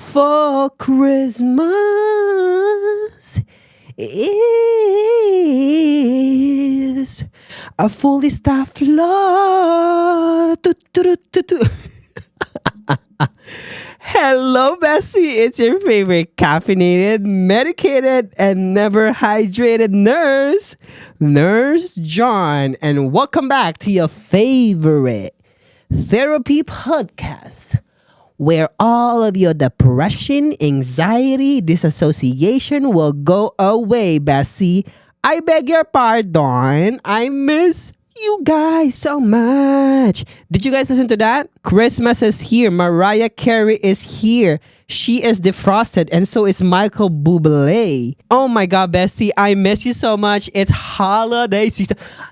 for Christmas is a fully staffed floor. Hello, Bessie. It's your favorite caffeinated, medicated, and never hydrated nurse, Nurse John. And welcome back to your favorite therapy podcast, where all of your depression, anxiety, disassociation will go away, Bessie. I beg your pardon. I miss you guys so much. Did you guys listen to that? Christmas is here. Mariah Carey is here. She is defrosted, and so is Michael Bublé. Oh my God, Bestie, I miss you so much. It's holiday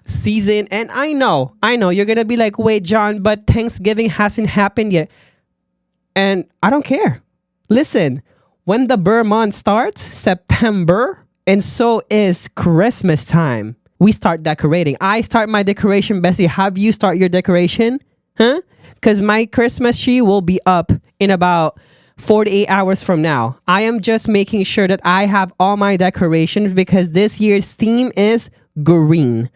season, and I know, you're gonna be like, wait, John, but Thanksgiving hasn't happened yet. And I don't care. Listen, when the Burr month starts, September, and so is Christmas time, we start decorating. I start my decoration, Bessie. Have you start your decoration? Huh? Because my Christmas tree will be up in about 48 hours from now. I am just making sure that I have all my decorations because this year's theme is green.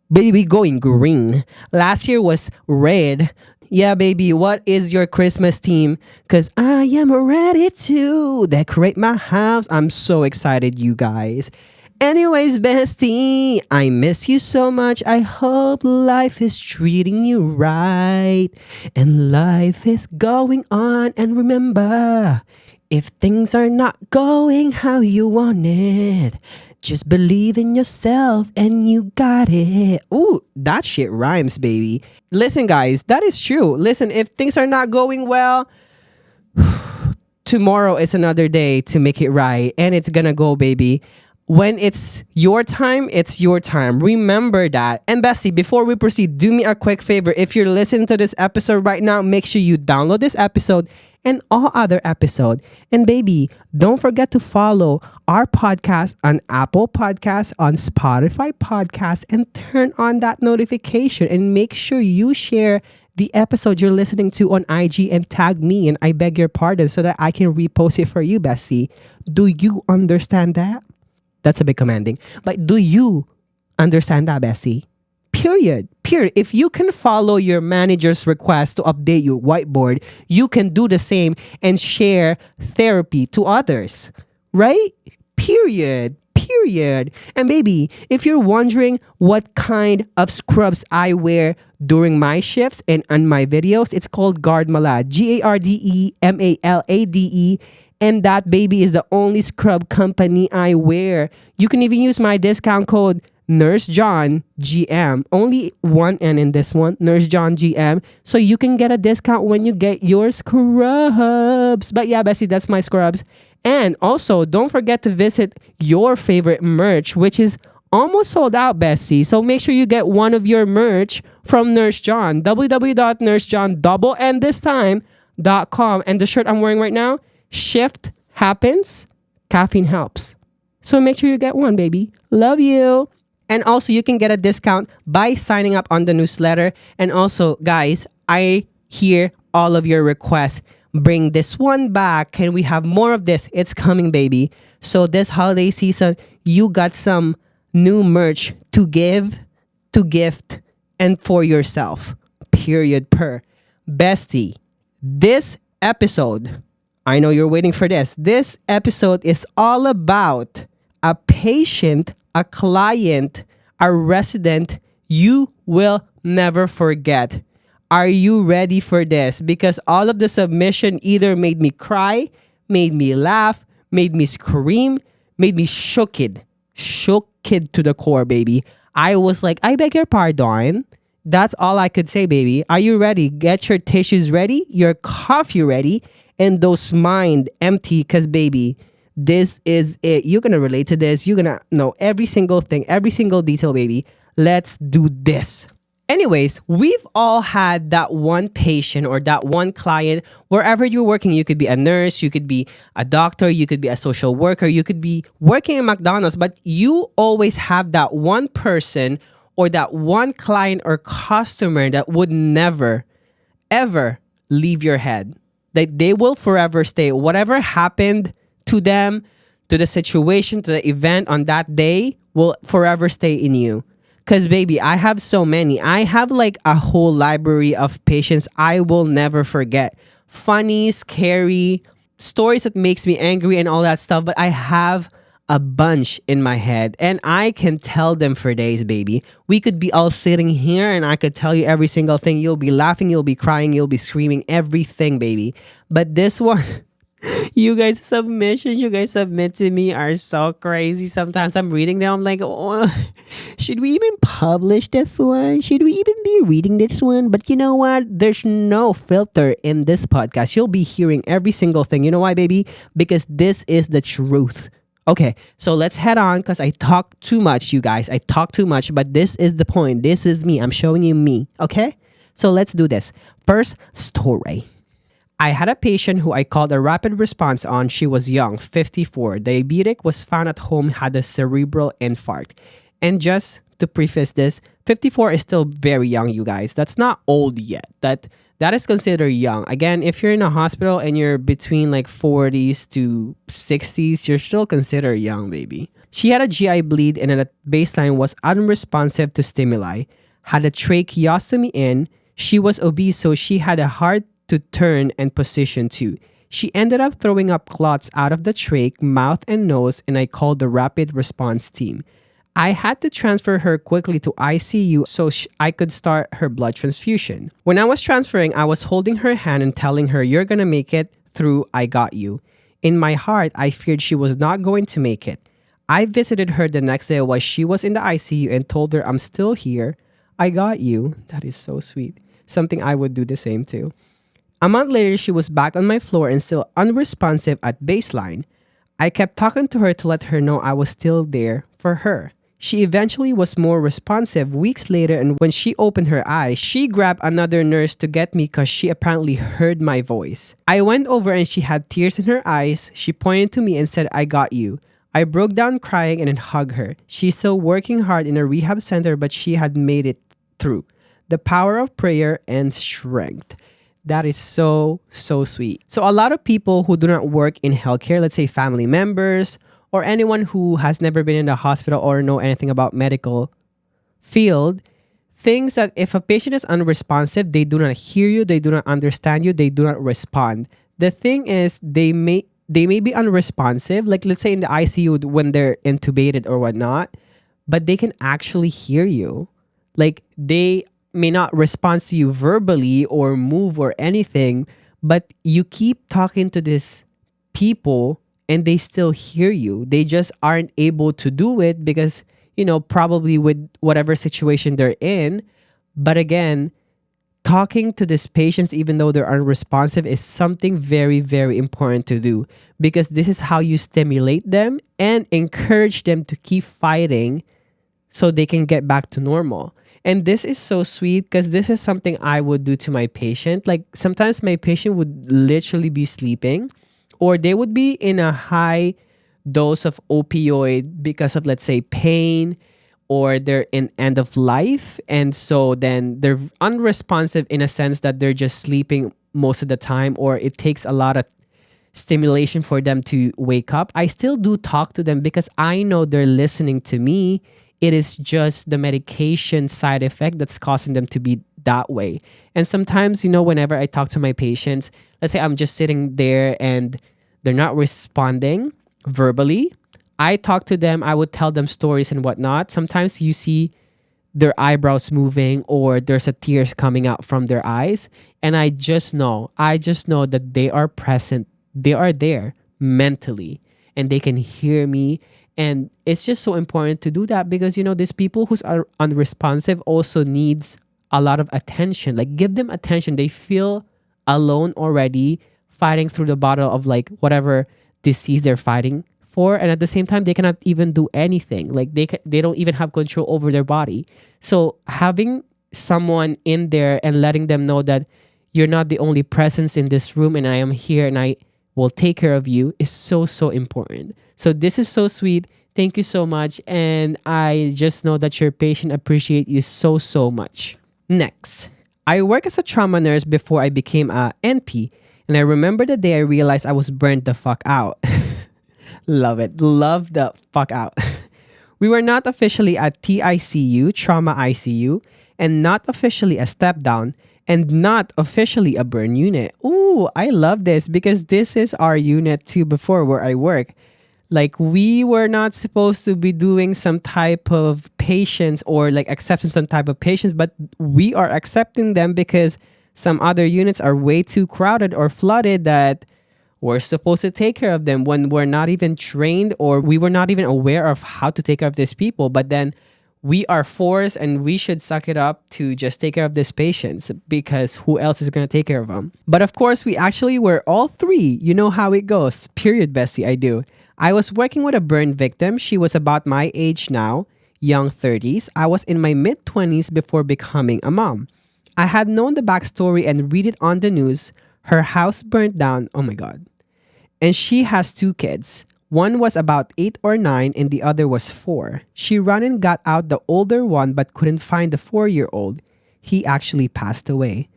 Baby, going green. Last year was red. Yeah, baby, what is your Christmas theme? Because I am ready to decorate my house. I'm so excited, you guys. Anyways, Bestie, I miss you so much. I hope life is treating you right and life is going on. And remember, if things are not going how you want it, just believe in yourself and you got it. Ooh, that shit rhymes, baby. Listen, guys, that is true. Listen, if things are not going well, tomorrow is another day to make it right. And it's gonna go, baby. When it's your time, it's your time. Remember that. And Bessie, before we proceed, do me a quick favor. If you're listening to this episode right now, make sure you download this episode and all other episodes. And baby, don't forget to follow our podcast on Apple Podcasts, on Spotify Podcasts, and turn on that notification. And make sure you share the episode you're listening to on IG and tag me. And I beg your pardon so that I can repost it for you, Bessie. Do you understand that? That's a bit commanding. But do you understand that, Bessie? Period. If you can follow your manager's request to update your whiteboard, you can do the same and share therapy to others. Right? Period. And baby, if you're wondering what kind of scrubs I wear during my shifts and on my videos, it's called Gardmalade. Gardemalade. And that, baby, is the only scrub company I wear. You can even use my discount code Nurse John GM. Only one N in this one, Nurse John GM. So you can get a discount when you get your scrubs. But yeah, Bessie, that's my scrubs. And also, don't forget to visit your favorite merch, which is almost sold out, Bessie. So make sure you get one of your merch from Nurse John. www.nursejohn.com. And the shirt I'm wearing right now, shift happens, caffeine helps. So make sure you get one, baby. Love you. And also, you can get a discount by signing up on the newsletter. And also, guys, I hear all of your requests. Bring this one back. Can we have more of this? It's coming, baby. So this holiday season, you got some new merch to give, to gift, and for yourself. Period. Bestie, this episode, I know you're waiting for this. This episode is all about a patient, a client, a resident you will never forget. Are you ready for this? Because all of the submission either made me cry, made me laugh, made me scream, made me shooked to the core, baby. I was like, I beg your pardon. That's all I could say, baby. Are you ready? Get your tissues ready, your coffee ready, and those mind empty, because baby, this is it. You're gonna relate to this. You're gonna know every single thing, every single detail, baby. Let's do this. Anyways, we've all had that one patient or that one client wherever you're working. You could be a nurse, you could be a doctor, you could be a social worker, you could be working in McDonald's, but you always have that one person or that one client or customer that would never, ever leave your head. they will forever stay. Whatever happened to them, to the situation, to the event on that day will forever stay in you. Cause baby, I have so many. I have like a whole library of patients I will never forget. Funny, scary, stories that makes me angry and all that stuff. But I have a bunch in my head and I can tell them for days, baby. We could be all sitting here and I could tell you every single thing. You'll be laughing, you'll be crying, you'll be screaming, everything, baby. But this one, you guys' submissions you guys submit to me are so crazy. Sometimes I'm reading them, I'm like, oh, should we even publish this one? Should we even be reading this one? But you know what? There's no filter in this podcast. You'll be hearing every single thing. You know why, baby? Because this is the truth. Okay, so let's head on because I talk too much, you guys. I talk too much, but this is the point. This is me. I'm showing you me. Okay? So let's do this. First story. I had a patient who I called a rapid response on. She was young, 54, diabetic, was found at home, had a cerebral infarct. And just to preface this, 54 is still very young, you guys. That's not old yet. That is considered young. Again, if you're in a hospital and you're between like 40s to 60s, you're still considered young, baby. She had a GI bleed and at baseline was unresponsive to stimuli, had a tracheostomy in. She was obese, so she had a hard to turn and position too. She ended up throwing up clots out of the trach, mouth, and nose, and I called the rapid response team. I had to transfer her quickly to ICU so I could start her blood transfusion. When I was transferring, I was holding her hand and telling her, "You're gonna make it through, I got you." In my heart, I feared she was not going to make it. I visited her the next day while she was in the ICU and told her, "I'm still here. I got you." That is so sweet. Something I would do the same too. A month later, she was back on my floor and still unresponsive at baseline. I kept talking to her to let her know I was still there for her. She eventually was more responsive weeks later, and when she opened her eyes, she grabbed another nurse to get me because she apparently heard my voice. I went over and she had tears in her eyes. She pointed to me and said, "I got you." I broke down crying and then hugged her. She's still working hard in a rehab center, but she had made it through. The power of prayer and strength. That is so, so sweet. So a lot of people who do not work in healthcare, let's say family members or anyone who has never been in the hospital or know anything about medical field, thinks that if a patient is unresponsive, they do not hear you, they do not understand you, they do not respond. The thing is, they may be unresponsive, like let's say in the ICU when they're intubated or whatnot, but they can actually hear you. Like they may not respond to you verbally or move or anything, but you keep talking to these people and they still hear you. They just aren't able to do it because, probably with whatever situation they're in. But again, talking to these patients, even though they're unresponsive, is something very, very important to do because this is how you stimulate them and encourage them to keep fighting so they can get back to normal. And this is so sweet because this is something I would do to my patient. Like sometimes my patient would literally be sleeping or they would be in a high dose of opioid because of, let's say, pain, or they're in end of life. And so then they're unresponsive in a sense that they're just sleeping most of the time, or it takes a lot of stimulation for them to wake up. I still do talk to them because I know they're listening to me. It is just the medication side effect that's causing them to be that way. And sometimes, whenever I talk to my patients, let's say I'm just sitting there and they're not responding verbally, I talk to them, I would tell them stories and whatnot. Sometimes you see their eyebrows moving or there's a tears coming out from their eyes. And I just know that they are present. They are there mentally and they can hear me. And it's just so important to do that because, these people who are unresponsive also needs a lot of attention. Like give them attention. They feel alone already fighting through the battle of like whatever disease they're fighting for. And at the same time, they cannot even do anything. Like they don't even have control over their body. So having someone in there and letting them know that you're not the only presence in this room and I am here and I will take care of you is so, so important. So this is so sweet. Thank you so much. And I just know that your patient appreciate you so, so much. Next, I work as a trauma nurse before I became a NP. And I remember the day I realized I was burnt the fuck out. Love it. Love the fuck out. We were not officially at TICU, trauma ICU, and not officially a step down, and not officially a burn unit. Ooh, I love this because this is our unit too before where I work. Like we were not supposed to be doing some type of patients or like accepting some type of patients, but we are accepting them because some other units are way too crowded or flooded that we're supposed to take care of them when we're not even trained or we were not even aware of how to take care of these people. But then we are forced and we should suck it up to just take care of these patients because who else is going to take care of them? But of course, we actually were all three. You know how it goes. Period, Bessie, I do. I was working with a burn victim. She was about my age now, young 30s. I was in my mid 20s before becoming a mom. I had known the backstory and read it on the news. Her house burnt down. Oh my God. And she has two kids. One was about 8 or 9 and the other was 4. She ran and got out the older one but couldn't find the 4-year-old. He actually passed away.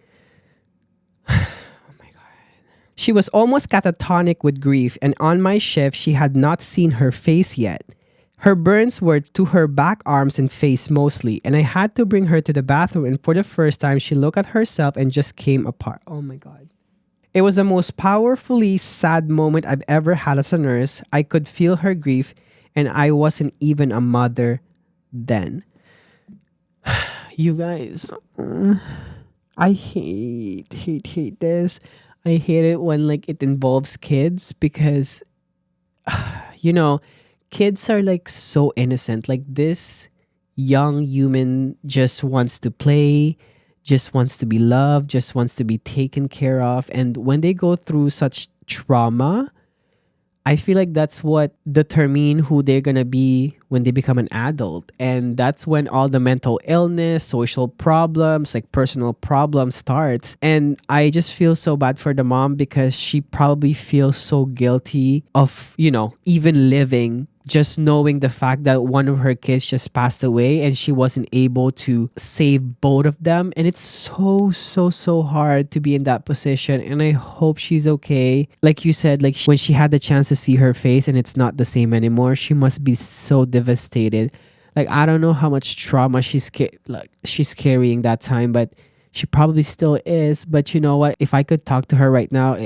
She was almost catatonic with grief, and on my shift, she had not seen her face yet. Her burns were to her back arms and face mostly, and I had to bring her to the bathroom, and for the first time, she looked at herself and just came apart. Oh my God. It was the most powerfully sad moment I've ever had as a nurse. I could feel her grief, and I wasn't even a mother then. You guys, I hate this. I hate it when like it involves kids because you know, kids are like so innocent. Like this young human just wants to play, just wants to be loved, just wants to be taken care of. And when they go through such trauma, I feel like that's what determine who they're gonna be when they become an adult. And that's when all the mental illness, social problems, like personal problems starts. And I just feel so bad for the mom because she probably feels so guilty of, you know, even living, just knowing the fact that one of her kids just passed away and she wasn't able to save both of them. And it's so hard to be in that position. And I hope she's okay. Like you said, like when she had the chance to see her face and it's not the same anymore, she must be so devastated. Like I don't know how much trauma she's carrying that time, but she probably still is. But you know what? If I could talk to her right now,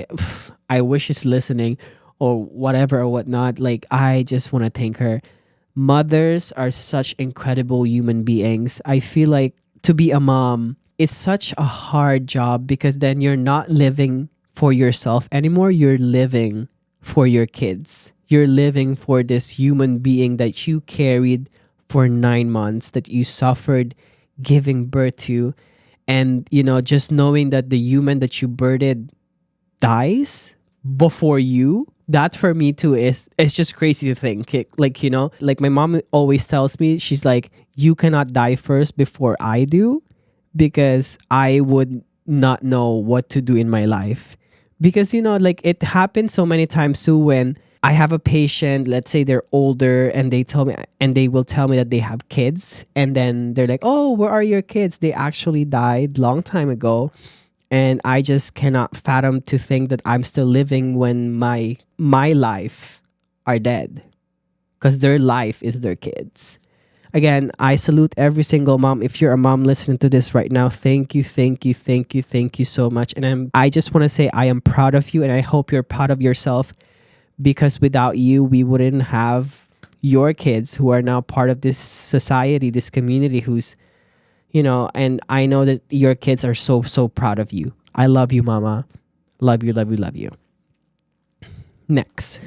I wish she's listening or whatever or whatnot. Like I just want to thank her. Mothers are such incredible human beings. I feel like to be a mom is such a hard job because then you're not living for yourself anymore. You're living for your kids. You're living for this human being that you carried for 9 months, that you suffered giving birth to. And, you know, just knowing that the human that you birthed dies before you, that for me too is it's just crazy to think. Like, you know, like my mom always tells me, she's like, you cannot die first before I do because I would not know what to do in my life. Because, you know, like it happens so many times too when I have a patient, let's say they're older and they will tell me that they have kids and then they're like, oh, where are your kids? They actually died long time ago. And I just cannot fathom to think that I'm still living when my life are dead. Because their life is their kids. Again, I salute every single mom. If you're a mom listening to this right now, thank you so much. And I just want to say I am proud of you and I hope you're proud of yourself because without you, we wouldn't have your kids who are now part of this society, this community who's, you know, and I know that your kids are so proud of you. I love you, mama. Love you. Next.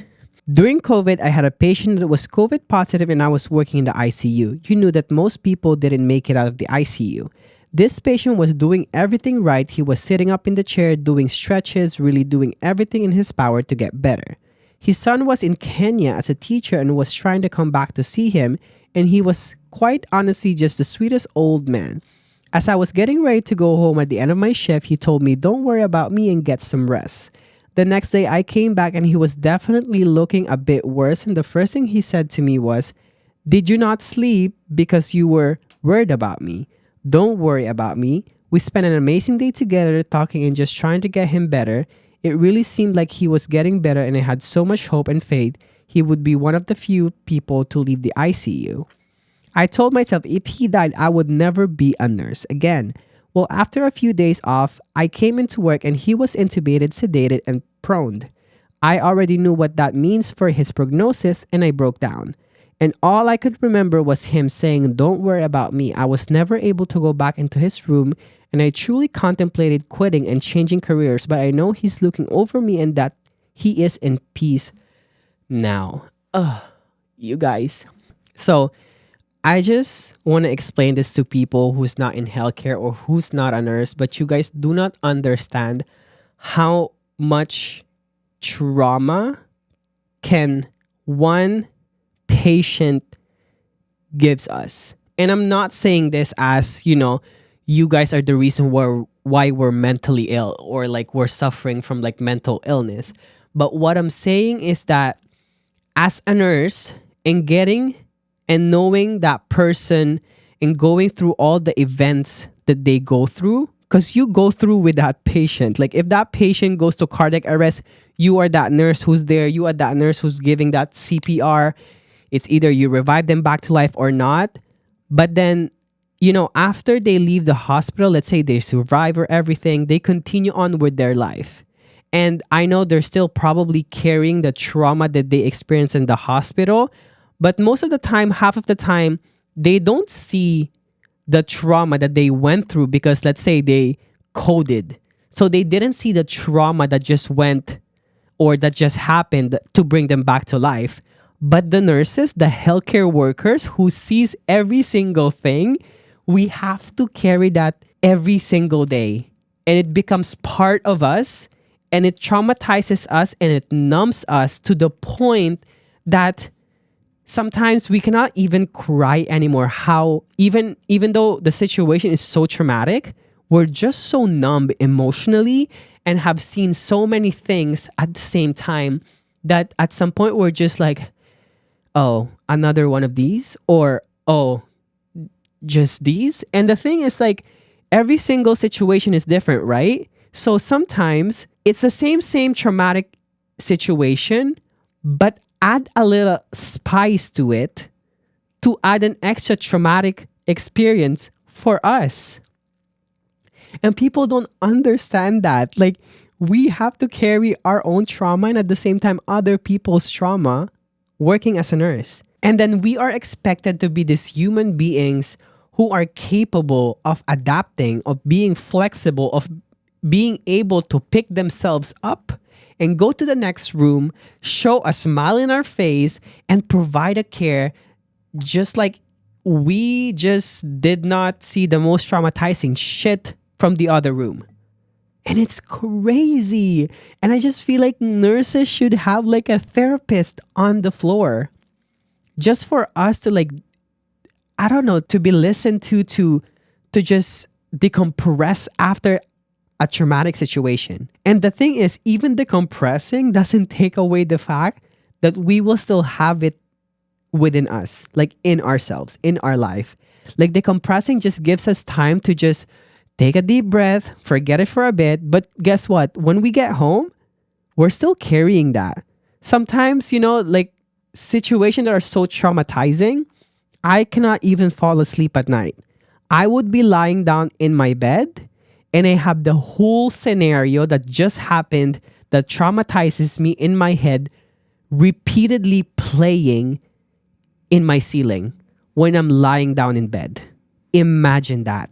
During COVID, I had a patient that was COVID positive and I was working in the ICU. You knew that most people didn't make it out of the ICU. This patient was doing everything right. He was sitting up in the chair, doing stretches, really doing everything in his power to get better. His son was in Kenya as a teacher and was trying to come back to see him, and he was quite honestly just the sweetest old man. As I was getting ready to go home at the end of my shift, he told me, don't worry about me and get some rest. The next day I came back and he was definitely looking a bit worse, and the first thing he said to me was, did you not sleep because you were worried about me? Don't worry about me. We spent an amazing day together talking and just trying to get him better. It really seemed like he was getting better, and I had so much hope and faith he would be one of the few people to leave the ICU. I told myself if he died, I would never be a nurse again. Well, after a few days off, I came into work and he was intubated, sedated, and proned. I already knew what that means for his prognosis, and I broke down. And all I could remember was him saying, "Don't worry about me." I was never able to go back into his room, and I truly contemplated quitting and changing careers, but I know he's looking over me and that he is in peace now. Ugh, you guys. So I just want to explain this to people who's not in healthcare or who's not a nurse, but you guys do not understand how much trauma can one patient gives us. And I'm not saying this as, you guys are the reason why we're mentally ill or like we're suffering from like mental illness. But what I'm saying is that as a nurse and getting and knowing that person and going through all the events that they go through, because you go through with that patient. Like if that patient goes to cardiac arrest, you are that nurse who's there. You are that nurse who's giving that CPR. It's either you revive them back to life or not. But then, after they leave the hospital, let's say they survive or everything, they continue on with their life. And I know they're still probably carrying the trauma that they experienced in the hospital. But most of the time, half of the time, they don't see the trauma that they went through because let's say they coded. So they didn't see the trauma that just went or that just happened to bring them back to life. But the nurses, the healthcare workers who sees every single thing, we have to carry that every single day. And it becomes part of us and it traumatizes us and it numbs us to the point that sometimes we cannot even cry anymore. How even though the situation is so traumatic, we're just so numb emotionally and have seen so many things at the same time that at some point we're just like, oh, another one of these, or oh, just these. And the thing is like every single situation is different, right? So sometimes it's the same traumatic situation, but add a little spice to it to add an extra traumatic experience for us. And people don't understand that. Like, we have to carry our own trauma and at the same time other people's trauma working as a nurse. And then we are expected to be these human beings who are capable of adapting, of being flexible, of being able to pick themselves up and go to the next room, show a smile in our face, and provide a care just like we just did not see the most traumatizing shit from the other room. And it's crazy. And I just feel like nurses should have like a therapist on the floor just for us to like, I don't know, to be listened to just decompress after a traumatic situation. And the thing is, even decompressing doesn't take away the fact that we will still have it within us, like in ourselves, in our life. Like decompressing just gives us time to just take a deep breath, forget it for a bit. But guess what? When we get home, we're still carrying that. Sometimes, like situations that are so traumatizing, I cannot even fall asleep at night. I would be lying down in my bed and I have the whole scenario that just happened that traumatizes me in my head repeatedly playing in my ceiling when I'm lying down in bed. Imagine that.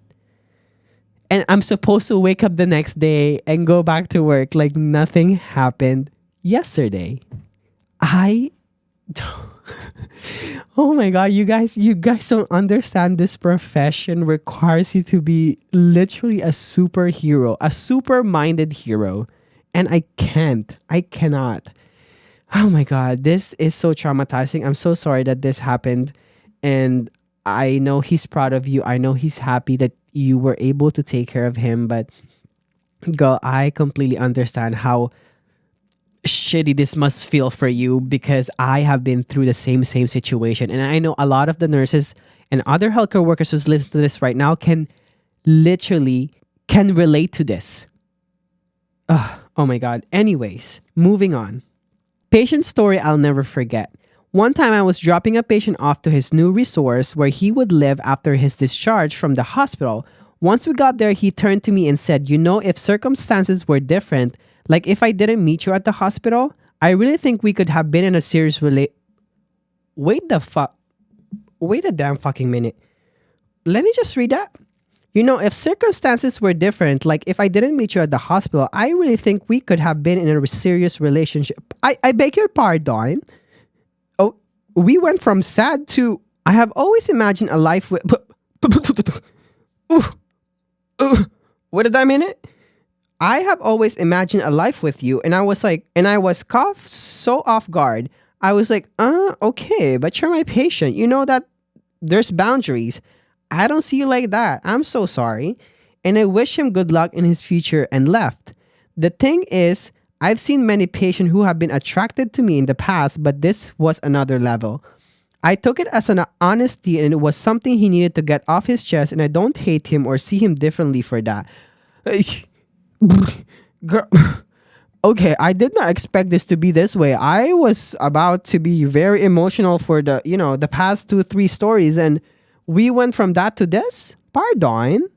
And I'm supposed to wake up the next day and go back to work like nothing happened yesterday. Oh my God, you guys don't understand. This profession requires you to be literally a superhero, a super-minded hero. And I cannot. Oh my God, this is so traumatizing. I'm so sorry that this happened. And I know he's proud of you. I know he's happy that you were able to take care of him. But girl, I completely understand how shitty this must feel for you because I have been through the same situation. And I know a lot of the nurses and other healthcare workers who's listening to this right now can relate to this. Oh my God. Anyways, moving on. Patient story I'll never forget. One time I was dropping a patient off to his new resource where he would live after his discharge from the hospital. Once we got there, he turned to me and said, "You know, if circumstances were different, like if I didn't meet you at the hospital, I really think we could have been in a serious Wait the fuck. Wait a damn fucking minute. Let me just read that. You know, if circumstances were different, like if I didn't meet you at the hospital, I really think we could have been in a serious relationship." I beg your pardon. Oh, we went from sad to I have always imagined a life with. What did I mean it? I have always imagined a life with you, and I was like, and I was caught so off guard. I was like, okay, but you're my patient. You know that there's boundaries. I don't see you like that. I'm so sorry. And I wish him good luck in his future and left. The thing is, I've seen many patients who have been attracted to me in the past, but this was another level. I took it as an honesty and it was something he needed to get off his chest, and I don't hate him or see him differently for that. Girl, okay, I did not expect this to be this way. I was about to be very emotional for the past 2 3 stories, and we went from that to this. Pardon.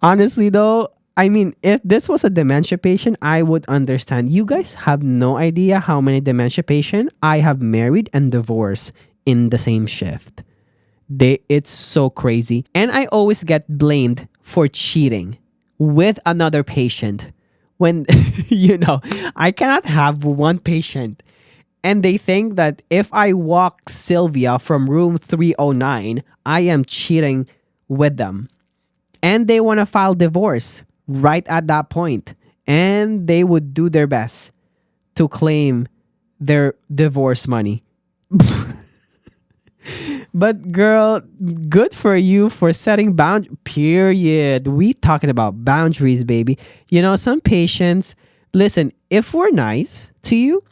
Honestly though, I mean, if this was a dementia patient, I would understand. You guys have no idea how many dementia patients I have married and divorced in the same shift. It's so crazy. And I always get blamed for cheating with another patient when I cannot have one patient and they think that if I walk Sylvia from room 309, I am cheating with them. And they want to file divorce right at that point. And they would do their best to claim their divorce money. But girl, good for you for setting period. We talking about boundaries, baby. You know, some patients, listen, if we're nice to you,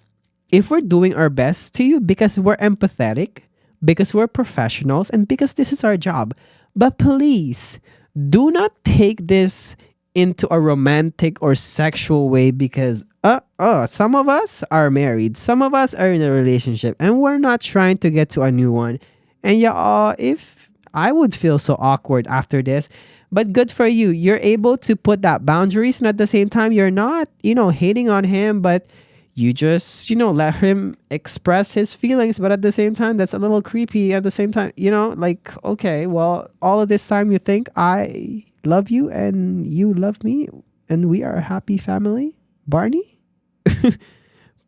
if we're doing our best to you because we're empathetic, because we're professionals, and because this is our job. But please, do not take this into a romantic or sexual way because some of us are married, some of us are in a relationship, and we're not trying to get to a new one. And yeah, if I would feel so awkward after this, but good for you. You're able to put that boundaries, and at the same time, you're not, hating on him, but you just, let him express his feelings. But at the same time, that's a little creepy. At the same time, like, okay, well, all of this time you think I love you and you love me and we are a happy family, Barney?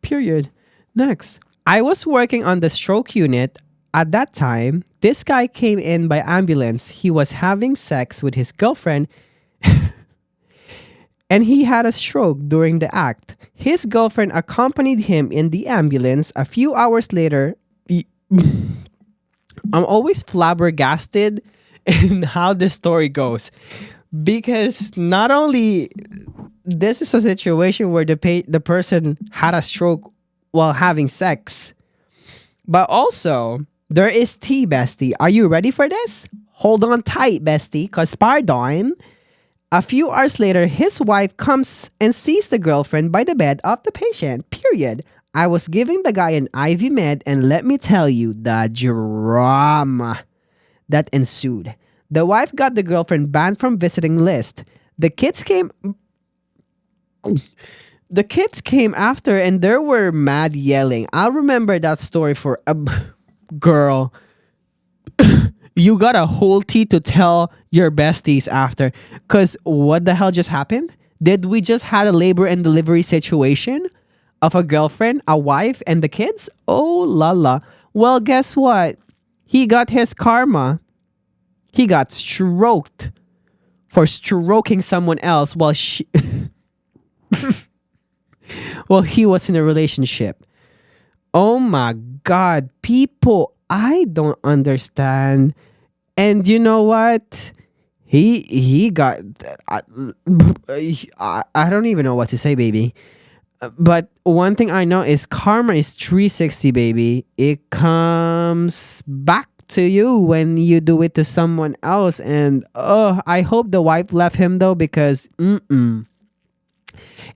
Period. Next. I was working on the stroke unit. At that time, this guy came in by ambulance. He was having sex with his girlfriend and he had a stroke during the act. His girlfriend accompanied him in the ambulance. A few hours later, I'm always flabbergasted in how this story goes. Because not only this is a situation where the person had a stroke while having sex, but also there is tea, bestie. Are you ready for this? Hold on tight, bestie, because pardon. A few hours later, his wife comes and sees the girlfriend by the bed of the patient. Period. I was giving the guy an IV med, and let me tell you the drama that ensued. The wife got the girlfriend banned from visiting list. The kids came after, and there were mad yelling. I'll remember that story for a girl. You got a whole tea to tell your besties after. Because what the hell just happened? Did we just had a labor and delivery situation of a girlfriend, a wife, and the kids? Oh la la. Well, guess what? He got his karma. He got stroked for stroking someone else while well, he was in a relationship. Oh my God, people, I don't understand. And you know what? He got. I don't even know what to say, baby. But one thing I know is karma is 360, baby. It comes back to you when you do it to someone else. And I hope the wife left him though, because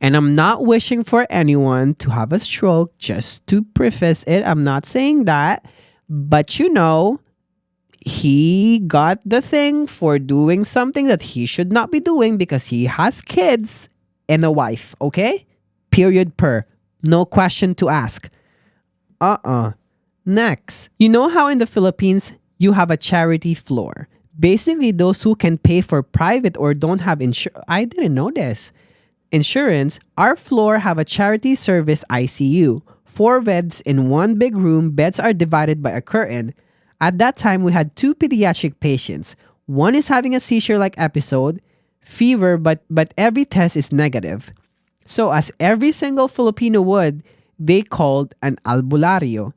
And I'm not wishing for anyone to have a stroke, just to preface it. I'm not saying that. But he got the thing for doing something that he should not be doing because he has kids and a wife, okay? Period per. No question to ask. Next. You know how in the Philippines you have a charity floor? Basically, those who can pay for private or don't have insurance. I didn't know this. Insurance, our floor have a charity service ICU. 4 beds in one big room. Beds are divided by a curtain. At that time, we had 2 pediatric patients. One is having a seizure-like episode, fever, but every test is negative. So as every single Filipino would, they called an albularyo.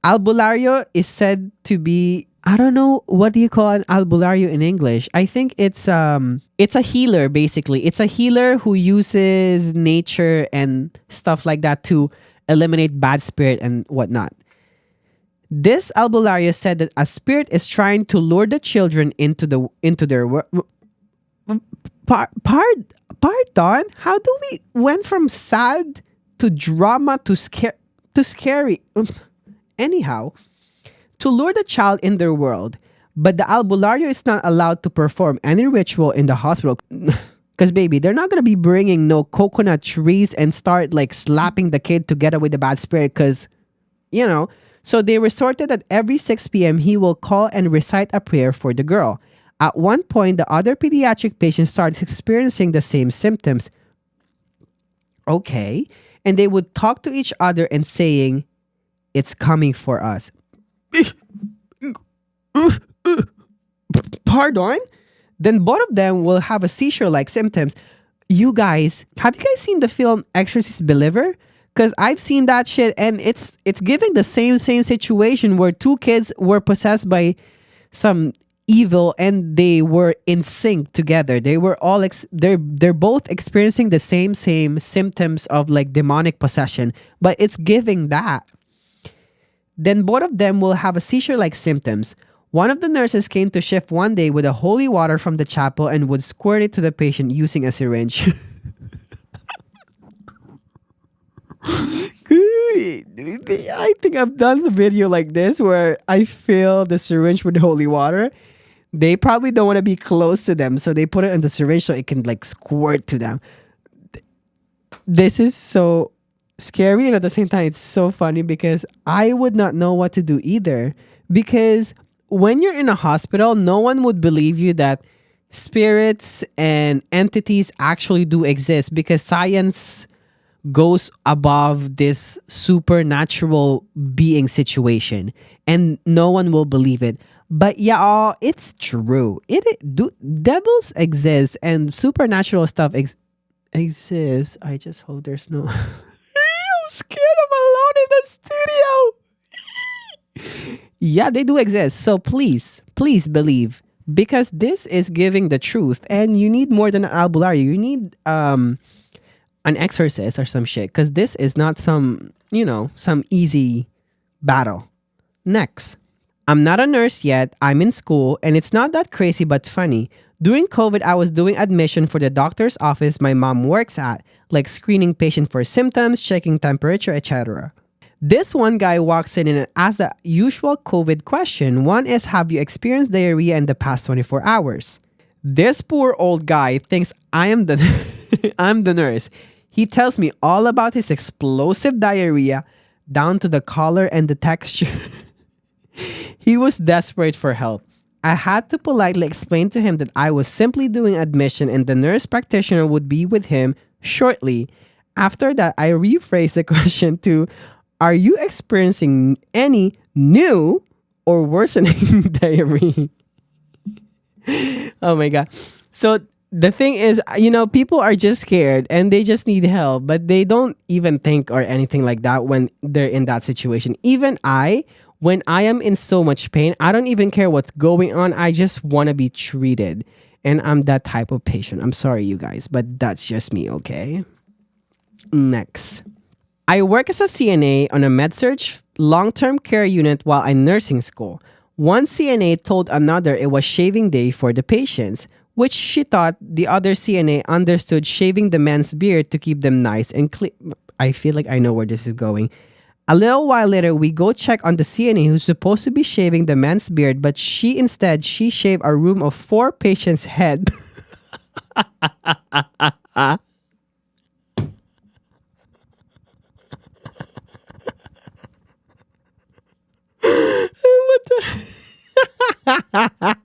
Albularyo is said to be, I don't know, what do you call an albularyo in English? I think it's a healer basically. It's a healer who uses nature and stuff like that to eliminate bad spirit and whatnot. This albularyo said that a spirit is trying to lure the children into their world. Pardon? How do we went from sad to drama to scary? Anyhow, to lure the child in their world. But the albularyo is not allowed to perform any ritual in the hospital. Because, baby, they're not going to be bringing no coconut trees and start like slapping the kid to get away the bad spirit. Because, So they resorted that every 6 p.m. he will call and recite a prayer for the girl. At one point, the other pediatric patients started experiencing the same symptoms. Okay. And they would talk to each other and saying, "It's coming for us." Pardon? Then both of them will have a seizure-like symptoms. You guys, have you guys seen the film Exorcist Believer? Because I've seen that shit and it's giving the same situation where 2 kids were possessed by some evil and they were in sync together. They were all they're both experiencing the same symptoms of like demonic possession, but it's giving that. Then both of them will have a seizure-like symptoms. One of the nurses came to shift one day with a holy water from the chapel and would squirt it to the patient using a syringe. I think I've done the video like this where I fill the syringe with holy water. They probably don't want to be close to them, so they put it in the syringe so it can like squirt to them. This is so scary, and at the same time it's so funny because I would not know what to do either. Because when you're in a hospital, no one would believe you that spirits and entities actually do exist, because science goes above this supernatural being situation and no one will believe it. But yeah, it's true. Devils exist and supernatural stuff exists. I just hope there's no I'm scared I'm alone in the studio. Yeah, they do exist. So please believe, because this is giving the truth and you need more than an albularyo. You need an exorcist or some shit, because this is not some easy battle. Next. I'm not a nurse yet. I'm in school and it's not that crazy but funny. During COVID, I was doing admission for the doctor's office my mom works at, like screening patient for symptoms, checking temperature, etc. This one guy walks in and asks the usual COVID question. One is, have you experienced diarrhea in the past 24 hours? This poor old guy thinks I am I'm the nurse. He tells me all about his explosive diarrhea down to the color and the texture. He was desperate for help. I had to politely explain to him that I was simply doing admission and the nurse practitioner would be with him shortly. After that, I rephrased the question to, are you experiencing any new or worsening diarrhea? Oh my God. So the thing is, people are just scared and they just need help, but they don't even think or anything like that when they're in that situation. Even when I am in so much pain, I don't even care what's going on. I just want to be treated. And I'm that type of patient. I'm sorry, you guys, but that's just me, okay? Next. I work as a CNA on a med-surg long-term care unit while in nursing school. One CNA told another it was shaving day for the patients. which she thought the other CNA understood shaving the men's beard to keep them nice and clean. I feel like I know where this is going. A little while later, we go check on the CNA who's supposed to be shaving the man's beard, but she shaved a room of 4 patients' head. What the?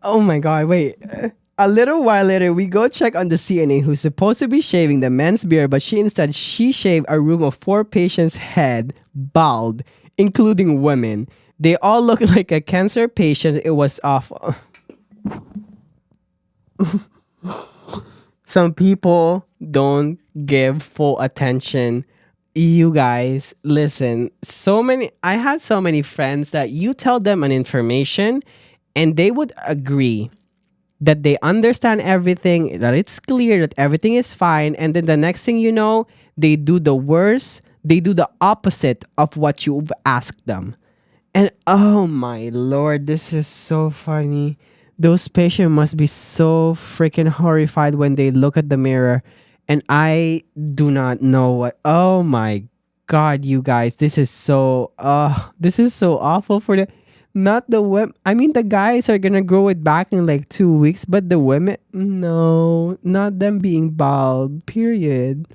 Oh my god, wait. A little while later, we go check on the CNA who's supposed to be shaving the men's beard, but she shaved a room of 4 patients' head bald, including women. They all look like a cancer patient. It was awful. Some people don't give full attention. You guys, listen. I had so many friends that you tell them an information and they would agree that they understand everything, that it's clear, that everything is fine. And then the next thing you know, they do the worst. They do the opposite of what you've asked them. And oh my lord, this is so funny. Those patients must be so freaking horrified when they look at the mirror. And I do not know what. Oh my god, you guys, this is so awful for the not the women. I mean, the guys are gonna grow it back in like 2 weeks, but the women, no, not them being bald. Period.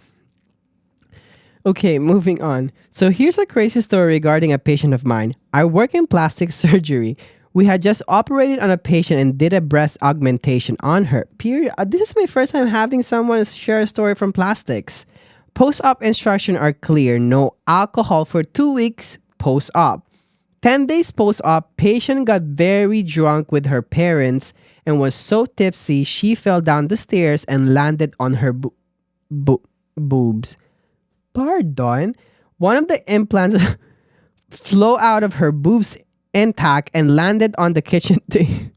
Okay, moving on. So here's a crazy story regarding a patient of mine. I work in plastic surgery. We had just operated on a patient and did a breast augmentation on her. Period. This is my first time having someone share a story from plastics. Post-op instructions are clear. No alcohol for 2 weeks post-op. 10 days post-op, patient got very drunk with her parents and was so tipsy she fell down the stairs and landed on her boobs. Pardon? One of the implants flew out of her boobs intact and landed on the kitchen table.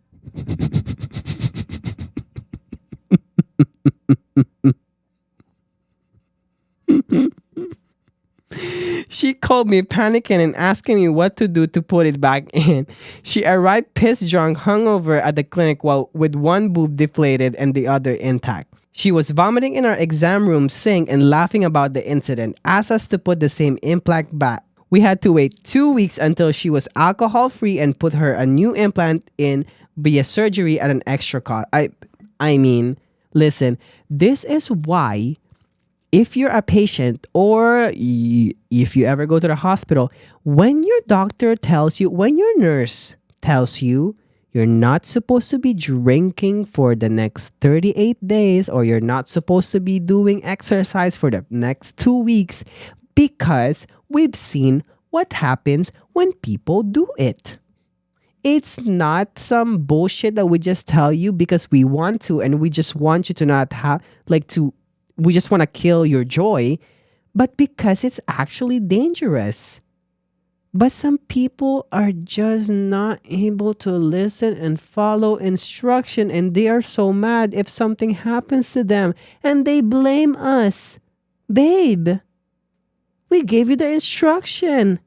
She called me panicking and asking me what to do to put it back in. She arrived pissed drunk, hungover at the clinic while with one boob deflated and the other intact. She was vomiting in our exam room sink and laughing about the incident, asked us to put the same implant back. We had to wait 2 weeks until she was alcohol free and put her a new implant in via surgery at an extra cost. I mean, listen, this is why if you're a patient or if you ever go to the hospital, when your doctor tells you, when your nurse tells you, you're not supposed to be drinking for the next 38 days or you're not supposed to be doing exercise for the next 2 weeks because we've seen what happens when people do it. It's not some bullshit that we just tell you because we want to and we just want you to not have, we just want to kill your joy, but because it's actually dangerous. But some people are just not able to listen and follow instruction and they are so mad if something happens to them and they blame us. Babe, we gave you the instruction.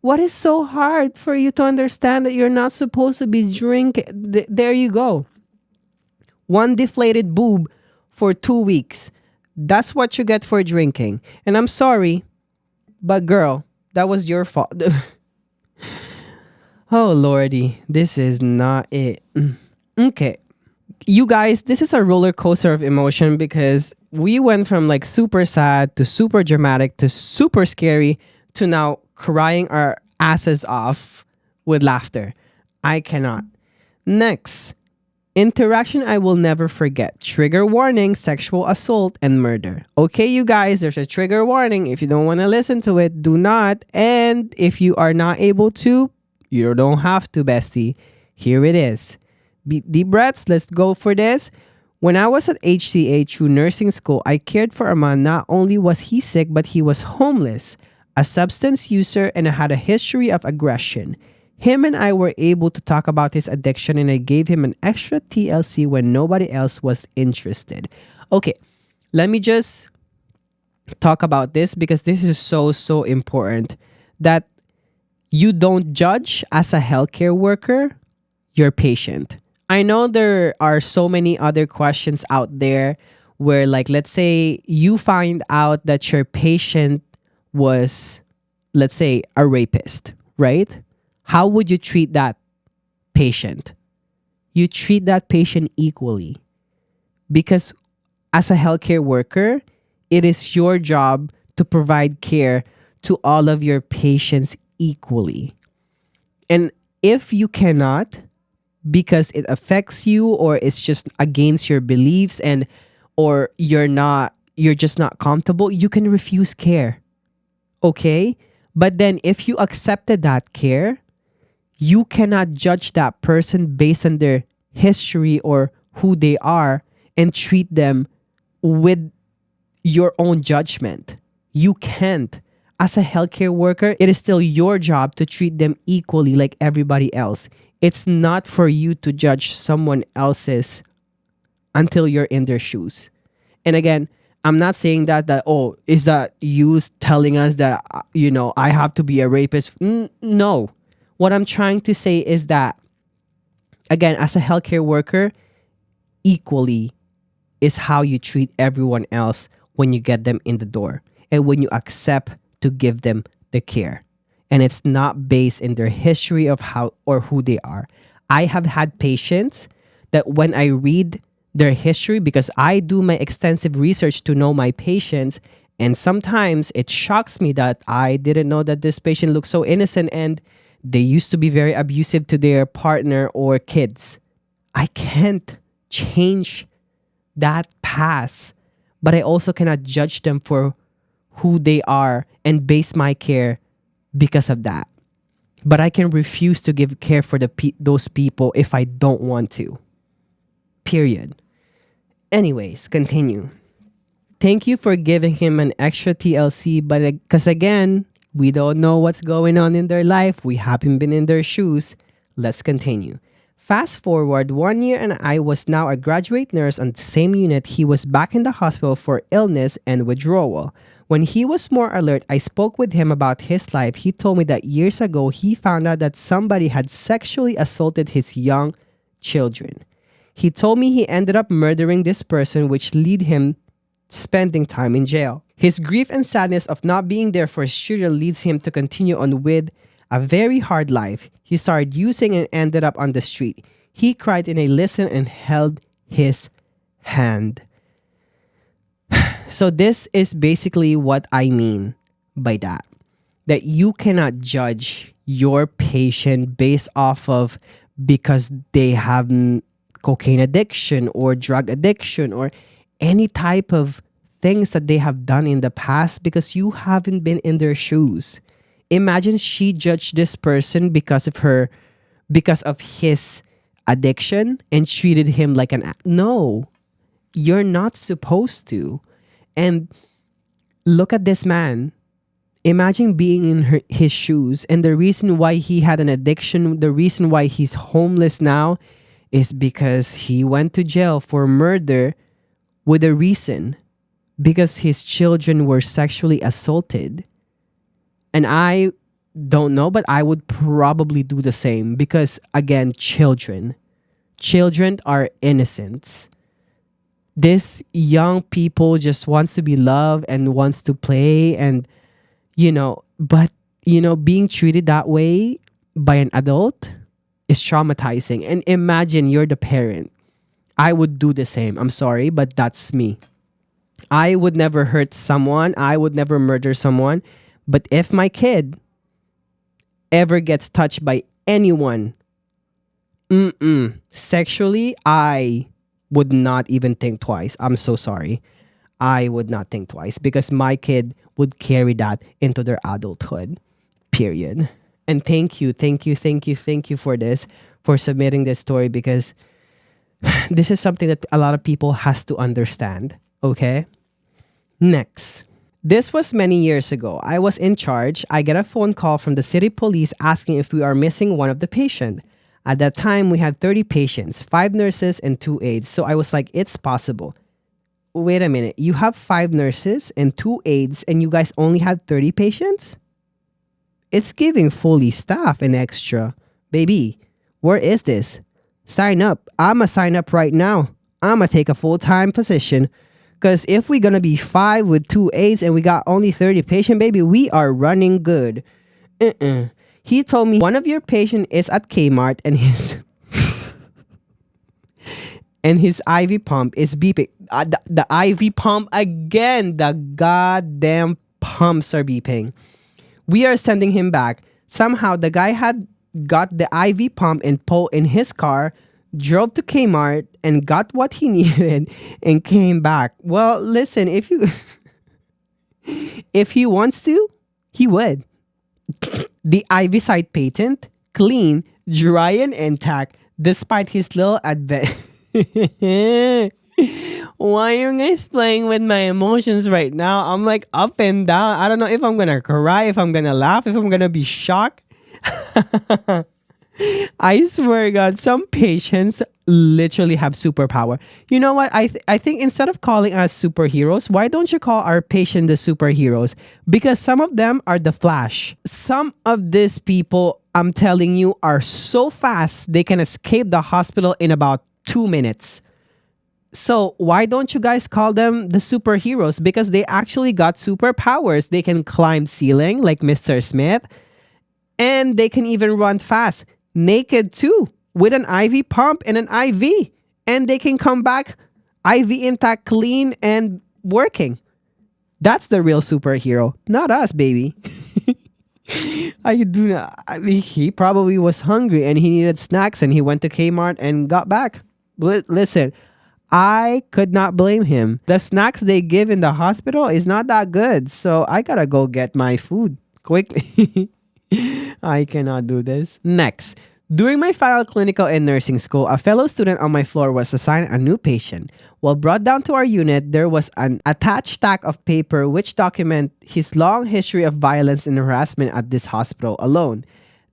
What is so hard for you to understand that you're not supposed to be drinking? There you go. One deflated boob for 2 weeks. That's what you get for drinking. And I'm sorry, but girl, that was your fault. Oh, Lordy. This is not it. Okay. You guys, this is a roller coaster of emotion because we went from like super sad to super dramatic to super scary to now crying our asses off with laughter. I cannot. Next. Interaction I will never forget. Trigger warning, sexual assault, and murder. Okay, you guys, there's a trigger warning. If you don't want to listen to it, do not. And if you are not able to, you don't have to, bestie. Here it is. Deep breaths. Let's go for this. When I was at HCA through nursing school, I cared for a man. Not only was he sick, but he was homeless, a substance user, and had a history of aggression. Him and I were able to talk about his addiction and I gave him an extra TLC when nobody else was interested. Okay, let me just talk about this because this is so, so important that you don't judge as a healthcare worker your patient. I know there are so many other questions out there where, like, let's say you find out that your patient was, let's say, a rapist, right? How would you treat that patient? You treat that patient equally because as a healthcare worker, it is your job to provide care to all of your patients equally. And if you cannot, because it affects you or it's just against your beliefs and or you're just not comfortable, you can refuse care. Okay? But then if you accepted that care, you cannot judge that person based on their history or who they are and treat them with your own judgment. You can't. As a healthcare worker, it is still your job to treat them equally like everybody else. It's not for you to judge someone else's until you're in their shoes. And again, I'm not saying that oh, is that you telling us that I have to be a rapist? No. What I'm trying to say is that again, as a healthcare worker, equally is how you treat everyone else when you get them in the door and when you accept to give them the care. And it's not based in their history of how or who they are. I have had patients that when I read their history, because I do my extensive research to know my patients, and sometimes it shocks me that I didn't know that this patient looks so innocent and they used to be very abusive to their partner or kids. I can't change that past, but I also cannot judge them for who they are and base my care because of that. But I can refuse to give care for those people if I don't want to. Period. Anyways, continue. Thank you for giving him an extra TLC, but because again, we don't know what's going on in their life. We haven't been in their shoes. Let's continue. Fast forward 1 year and I was now a graduate nurse on the same unit. He was back in the hospital for illness and withdrawal. When he was more alert, I spoke with him about his life. He told me that years ago, he found out that somebody had sexually assaulted his young children. He told me he ended up murdering this person, which led him spending time in jail. His grief and sadness of not being there for his children leads him to continue on with a very hard life. He started using and ended up on the street. He cried and I listened and held his hand. So this is basically what I mean by that. That you cannot judge your patient based off of because they have cocaine addiction or drug addiction or any type of things that they have done in the past because you haven't been in their shoes. Imagine she judged this person because of his addiction and treated him like no, you're not supposed to. And look at this man. Imagine being in his shoes, and the reason why he had an addiction, the reason why he's homeless now is because he went to jail for murder with a reason, because his children were sexually assaulted. And I don't know, but I would probably do the same because, again, children are innocents. This young people just wants to be loved and wants to play and, but, being treated that way by an adult is traumatizing. And imagine you're the parent. I would do the same. I'm sorry, but that's me. I would never hurt someone. I would never murder someone. But if my kid ever gets touched by anyone, sexually, I would not even think twice. I'm so sorry. I would not think twice because my kid would carry that into their adulthood. Period. And thank you for this, for submitting this story, because this is something that a lot of people has to understand. Okay? Next. This was many years ago. I was in charge. I get a phone call from the city police asking if we are missing one of the patient. At that time, we had 30 patients, 5 nurses, and 2 aides. So I was like, it's possible. wait a minute. You have 5 nurses and 2 aides, and you guys only had 30 patients? It's giving fully staff and extra. Baby, where is this? Sign up. I'ma sign up right now. I'ma take a full-time position. Because if we're gonna be 5 with 2 aides and we got only 30 patients, baby, we are running good. He told me one of your patients is at Kmart and his and his IV pump is beeping. The IV pump again. The goddamn pumps are beeping. We are sending him back. Somehow the guy had got the IV pump and pole in his car, drove to Kmart and got what he needed and came back. Well, listen, if he wants to, he would. The IV site patent, clean, dry and intact, despite his little advent. Why are you guys playing with my emotions right now? I'm like up and down. I don't know if I'm gonna cry, if I'm gonna laugh, if I'm gonna be shocked. I swear God, some patients literally have superpower. You know what? I think instead of calling us superheroes, why don't you call our patient the superheroes? Because some of them are the Flash. Some of these people, I'm telling you, are so fast they can escape the hospital in about 2 minutes. So why don't you guys call them the superheroes? Because they actually got superpowers. They can climb ceiling like Mr. Smith, and they can even run fast, naked too, with an IV pump and an IV, and they can come back IV intact, clean and working. That's the real superhero, not us, baby. I do not. I mean, he probably was hungry and he needed snacks, and he went to Kmart and got back. Listen, I could not blame him. The snacks they give in the hospital is not that good, so I gotta go get my food quickly. I cannot do this. Next, during my final clinical in nursing school, a fellow student on my floor was assigned a new patient. While brought down to our unit, there was an attached stack of paper which document his long history of violence and harassment at this hospital alone.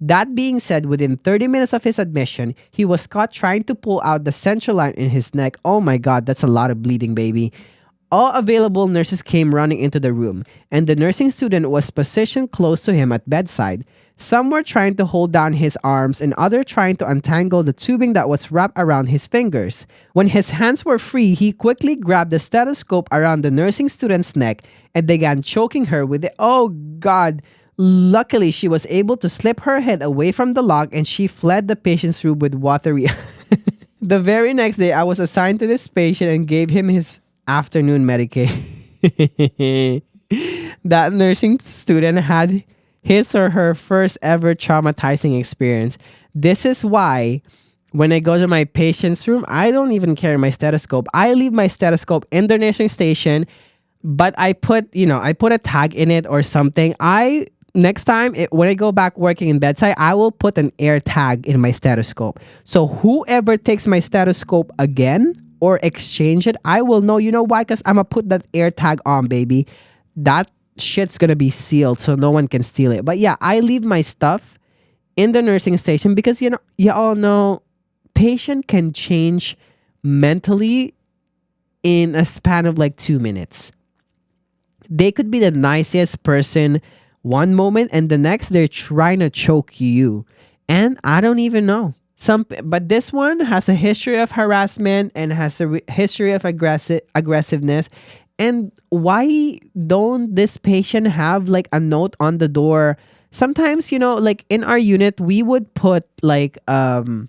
That being said, within 30 minutes of his admission, he was caught trying to pull out the central line in his neck. Oh my God, that's a lot of bleeding, baby. All available nurses came running into the room, and the nursing student was positioned close to him at bedside. Some were trying to hold down his arms and others trying to untangle the tubing that was wrapped around his fingers. When his hands were free, he quickly grabbed the stethoscope around the nursing student's neck and began choking her with it. Oh God! Luckily, she was able to slip her head away from the lock and she fled the patient's room with watery. The very next day, I was assigned to this patient and gave him his afternoon medication. That nursing student had his or her first ever traumatizing experience. This is why when I go to my patient's room, I don't even carry my stethoscope. I leave my stethoscope in the nursing station, but I put a tag in it or something. Next time, when I go back working in bedside, I will put an air tag in my stethoscope. So whoever takes my stethoscope again or exchange it, I will know. You know why? Because I'm going to put that air tag on, baby. That shit's going to be sealed so no one can steal it. But yeah, I leave my stuff in the nursing station because, you all know, patient can change mentally in a span of like 2 minutes. They could be the nicest person one moment and the next they're trying to choke you, and I don't even know but this one has a history of harassment and has a history of aggressiveness. And why don't this patient have like a note on the door? Sometimes, like in our unit we would put like a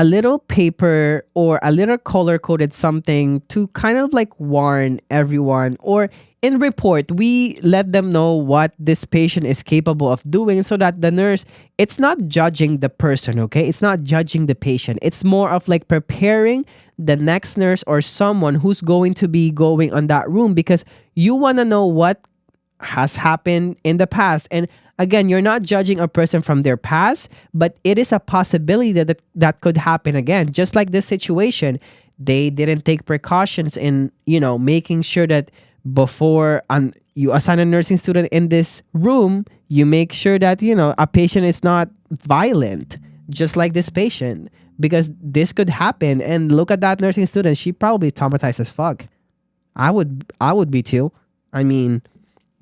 little paper or a little color coded something to kind of like warn everyone, or in report, we let them know what this patient is capable of doing so that the nurse, it's not judging the person, okay? It's not judging the patient. It's more of like preparing the next nurse or someone who's going to be going on that room, because you want to know what has happened in the past. And again, you're not judging a person from their past, but it is a possibility that could happen again. Just like this situation, they didn't take precautions in, making sure that before you assign a nursing student in this room, you make sure that, a patient is not violent, just like this patient. because this could happen. And look at that nursing student. She probably traumatized as fuck. I would be too. I mean,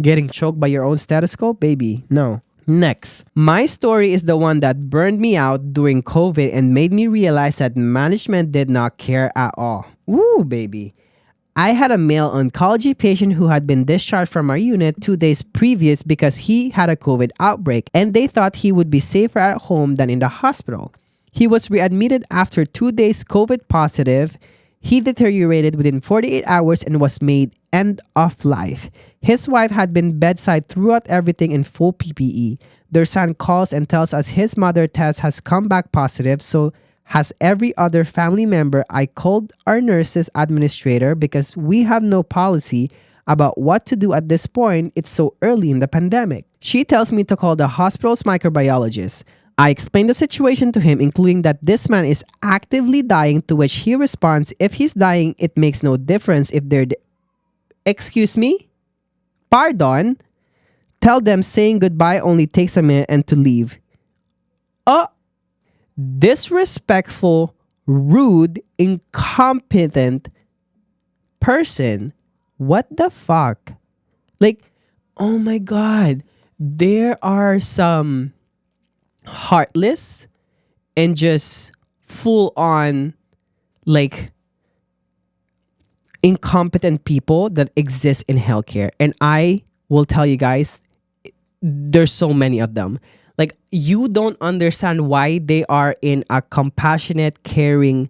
getting choked by your own stethoscope, baby. No. Next, my story is the one that burned me out during COVID and made me realize that management did not care at all. Ooh, baby. I had a male oncology patient who had been discharged from our unit 2 days previous because he had a COVID outbreak and they thought he would be safer at home than in the hospital. He was readmitted after 2 days COVID positive. He deteriorated within 48 hours and was made end of life. His wife had been bedside throughout everything in full PPE. Their son calls and tells us his mother test has come back positive, so has every other family member. I called our nurses administrator because we have no policy about what to do at this point. It's so early in the pandemic. She tells me to call the hospital's microbiologist. I explained the situation to him, including that this man is actively dying, to which he responds, if he's dying, it makes no difference if they're... Excuse me? Pardon? Tell them saying goodbye only takes a minute and to leave. Disrespectful, rude, incompetent person. What the fuck? Like, oh my God. There are some heartless and just full on like incompetent people that exist in healthcare. And I will tell you guys, there's so many of them. Like, you don't understand why they are in a compassionate, caring,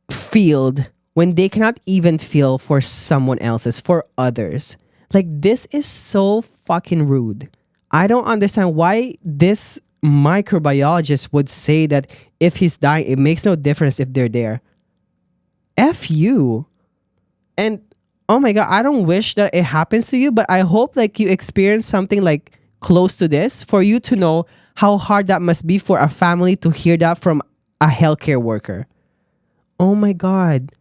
field when they cannot even feel for someone else's, for others. Like, this is so fucking rude. I don't understand why this microbiologist would say that if he's dying, it makes no difference if they're there. F you. And oh my God, I don't wish that it happens to you, but I hope like you experience something like close to this for you to know how hard that must be for a family to hear that from a healthcare worker. Oh my God.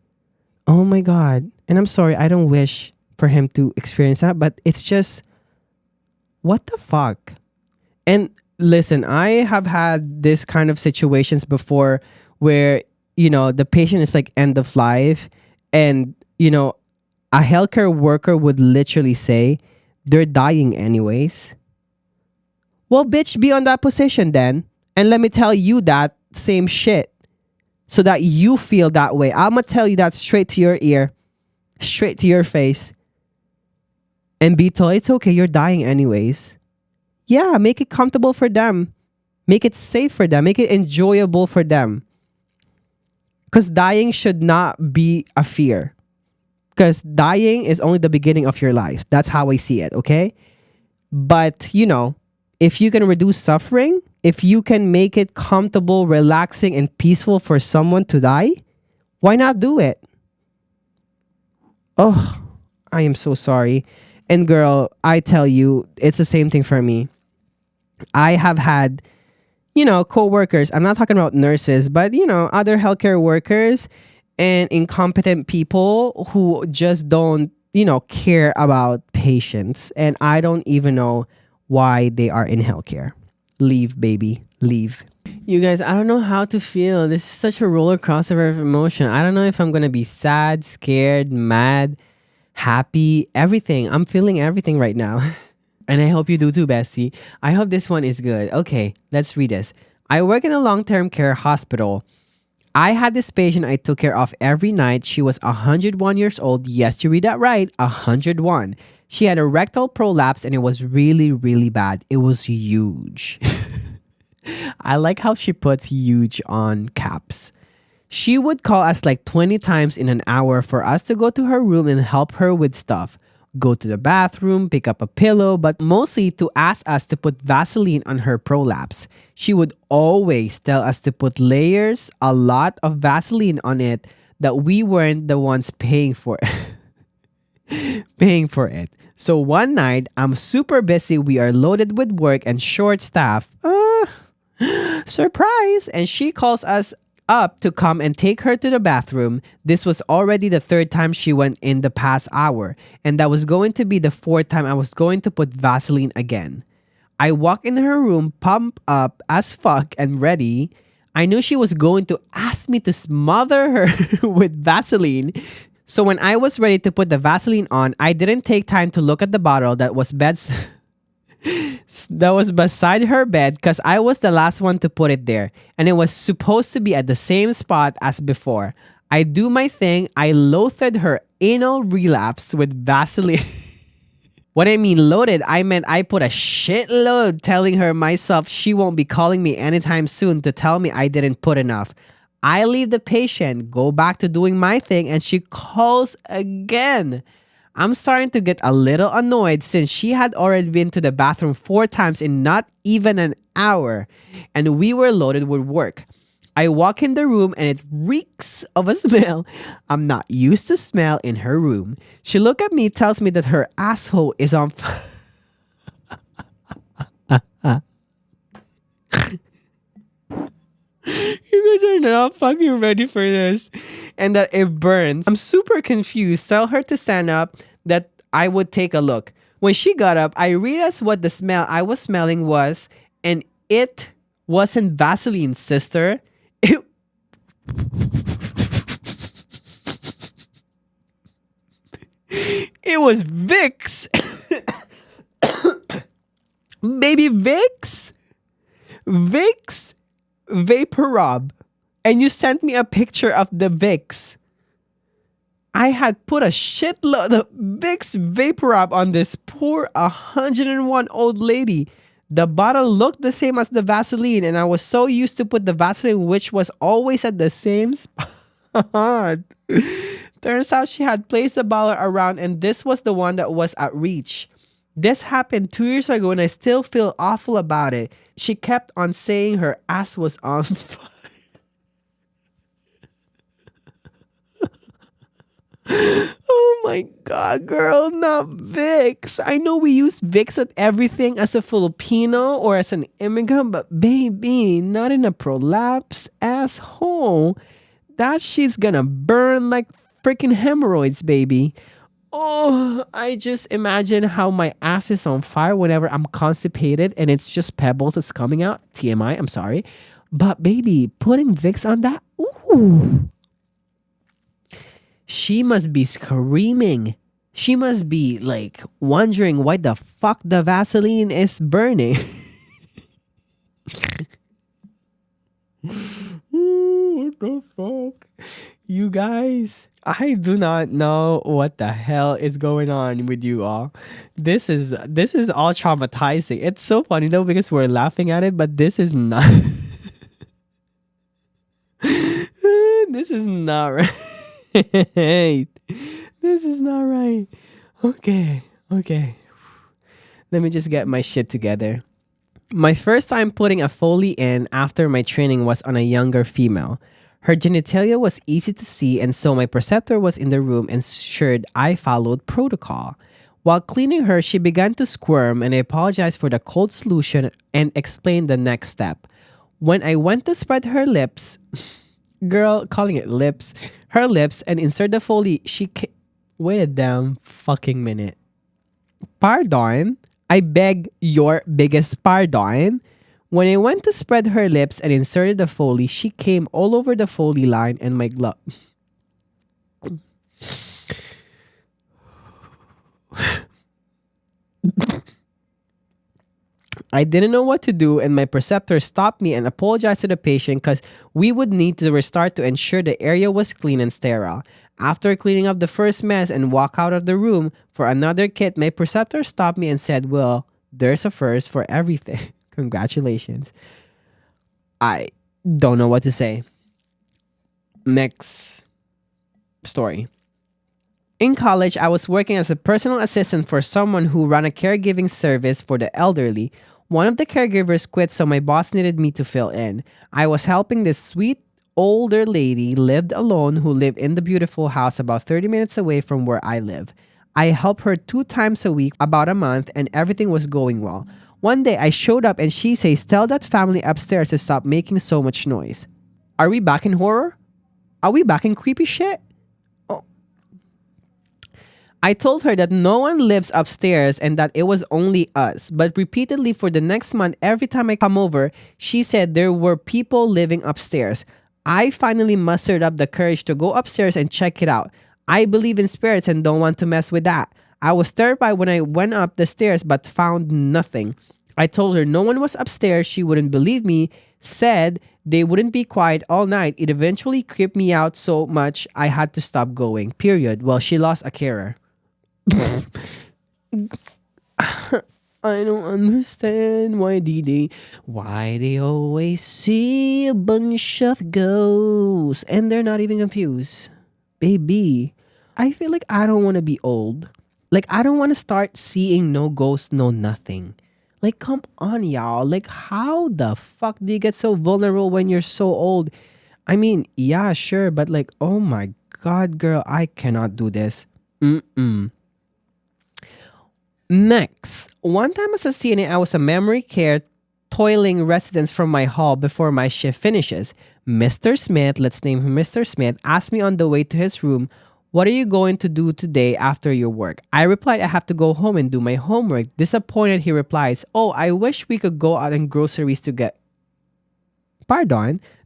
Oh my God. And I'm sorry, I don't wish for him to experience that, but it's just, what the fuck? And listen, I have had this kind of situations before where, the patient is like end of life and, a healthcare worker would literally say, they're dying anyways. Well, bitch, be on that position then. And let me tell you that same shit so that you feel that way. I'm going to tell you that straight to your ear, straight to your face. And be told, it's okay, you're dying anyways. Yeah, make it comfortable for them. Make it safe for them. Make it enjoyable for them. Because dying should not be a fear. Because dying is only the beginning of your life. That's how I see it, okay? But, if you can reduce suffering, if you can make it comfortable, relaxing, and peaceful for someone to die, why not do it? Oh, I am so sorry. And girl, I tell you, it's the same thing for me. I have had, co-workers. I'm not talking about nurses, but, other healthcare workers and incompetent people who just don't, care about patients. And I don't even know why they are in healthcare. Leave, baby. Leave. You guys, I don't know how to feel. This is such a roller coaster of emotion. I don't know if I'm going to be sad, scared, mad, happy, everything. I'm feeling everything right now. And I hope you do too, Bessie. I hope this one is good. Okay, let's read this. I work in a long-term care hospital. I had this patient I took care of every night. She was 101 years old. Yes, you read that right. 101. She had a rectal prolapse and it was really, really bad. It was huge. I like how she puts huge on caps. She would call us like 20 times in an hour for us to go to her room and help her with stuff. Go to the bathroom, pick up a pillow, but mostly to ask us to put Vaseline on her prolapse. She would always tell us to put layers, a lot of Vaseline on it, that we weren't the ones paying for it. Paying for it. So one night, I'm super busy. We are loaded with work and short staff. Surprise! And she calls us up to come and take her to the bathroom. This was already the third time she went in the past hour, and that was going to be the fourth time I was going to put Vaseline again. I walk in her room, pumped up as fuck and ready. I knew she was going to ask me to smother her with Vaseline. So when I was ready to put the Vaseline on, I didn't take time to look at the bottle that was beside her bed because I was the last one to put it there, and it was supposed to be at the same spot as before. I do my thing. I loathed her anal relapse with Vaseline. What I mean loaded, I meant I put a shitload telling her myself she won't be calling me anytime soon to tell me I didn't put enough. I leave the patient, go back to doing my thing, and she calls again. I'm starting to get a little annoyed since she had already been to the bathroom 4 times in not even an hour, and we were loaded with work. I walk in the room and it reeks of a smell I'm not used to smell in her room. She look at me, tells me that her asshole is on You guys are not fucking ready for this. And that it burns. I'm super confused. Tell her to stand up, that I would take a look. When she got up, I realized what the smell I was smelling was, and it wasn't Vaseline, sister. It was Vicks. Baby Vicks. Vicks Vaporub. And you sent me a picture of the Vicks. I had put a shitload of Vicks Vaporub on this poor 101 old lady. The bottle looked the same as the Vaseline, and I was so used to put the Vaseline, which was always at the same spot. Turns out she had placed the bottle around, and this was the one that was at reach. This happened 2 years ago, and I still feel awful about it. She kept on saying her ass was on fire. Oh my god, girl, not Vicks. I know we use Vicks at everything as a Filipino or as an immigrant, but baby, not in a prolapse asshole. That shit's gonna burn like freaking hemorrhoids, baby. Oh, I just imagine how my ass is on fire whenever I'm constipated and it's just pebbles that's coming out. TMI, I'm sorry. But baby, putting Vicks on that, ooh. She must be screaming. She must be like wondering why the fuck the Vaseline is burning. What the fuck? You guys, I do not know what the hell is going on with you all. This is all traumatizing. It's so funny though because we're laughing at it, but this is not this is not right. This is not right. Okay. Let me just get my shit together. My first time putting a Foley in after my training was on a younger female. Her genitalia was easy to see, and so my preceptor was in the room and ensured I followed protocol. While cleaning her, she began to squirm, and I apologized for the cold solution and explained the next step. When I went to spread her lips, girl, calling it lips, her lips, and insert the Foley, wait a damn fucking minute. Pardon? I beg your biggest pardon? When I went to spread her lips and inserted the Foley, she came all over the Foley line and my glove. I didn't know what to do, and my preceptor stopped me and apologized to the patient because we would need to restart to ensure the area was clean and sterile. After cleaning up the first mess and walk out of the room for another kit, my preceptor stopped me and said, well, there's a first for everything. Congratulations. I don't know what to say. Next story. In college, I was working as a personal assistant for someone who ran a caregiving service for the elderly. One of the caregivers quit, so my boss needed me to fill in. I was helping this sweet older lady lived alone who lived in the beautiful house about 30 minutes away from where I live. I helped her 2 times a week, about a month, and everything was going well. One day I showed up and she says, tell that family upstairs to stop making so much noise. Are we back in horror? Are we back in creepy shit? Oh. I told her that no one lives upstairs and that it was only us. But repeatedly for the next month, every time I come over, she said there were people living upstairs. I finally mustered up the courage to go upstairs and check it out. I believe in spirits and don't want to mess with that. I was terrified when I went up the stairs but found nothing. I told her no one was upstairs. She wouldn't believe me, said they wouldn't be quiet all night. It eventually creeped me out so much I had to stop going. Period. Well, she lost a carer. I don't understand why they always see a bunch of ghosts and they're not even confused. Baby, I feel like I don't want to be old. Like I don't want to start seeing no ghosts, no nothing. Like come on, y'all. Like how the fuck do you get so vulnerable when you're so old? I mean, yeah, sure, but like, oh my god, girl, I cannot do this. Mm-mm. Next, one time as a CNA, I was a memory care toiling residents from my hall before my shift finishes. Mr. Smith, let's name him Mr. Smith, asked me on the way to his room, "What are you going to do today after your work?" I replied, "I have to go home and do my homework." Disappointed, he replies, "Oh, I wish we could go out and groceries to get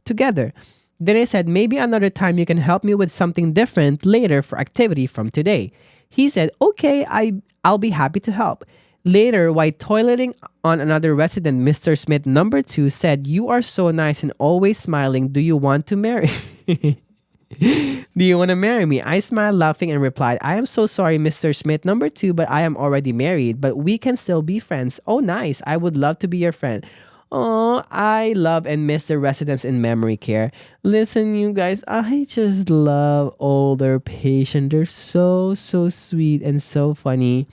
together." Then I said, "Maybe another time you can help me with something different later for activity from today." He said, "Okay, I'll be happy to help." Later, while toileting on another resident, Mr. Smith number 2 said, "You are so nice and always smiling. Do you want to marry?" Do you want to marry me? I smiled, laughing, and replied, "I am so sorry, Mr. Smith number 2, but I am already married, but we can still be friends." "Oh, nice. I would love to be your friend." Oh, I love and miss the residents in memory care. Listen, you guys, I just love older patients. They're so, so sweet and so funny.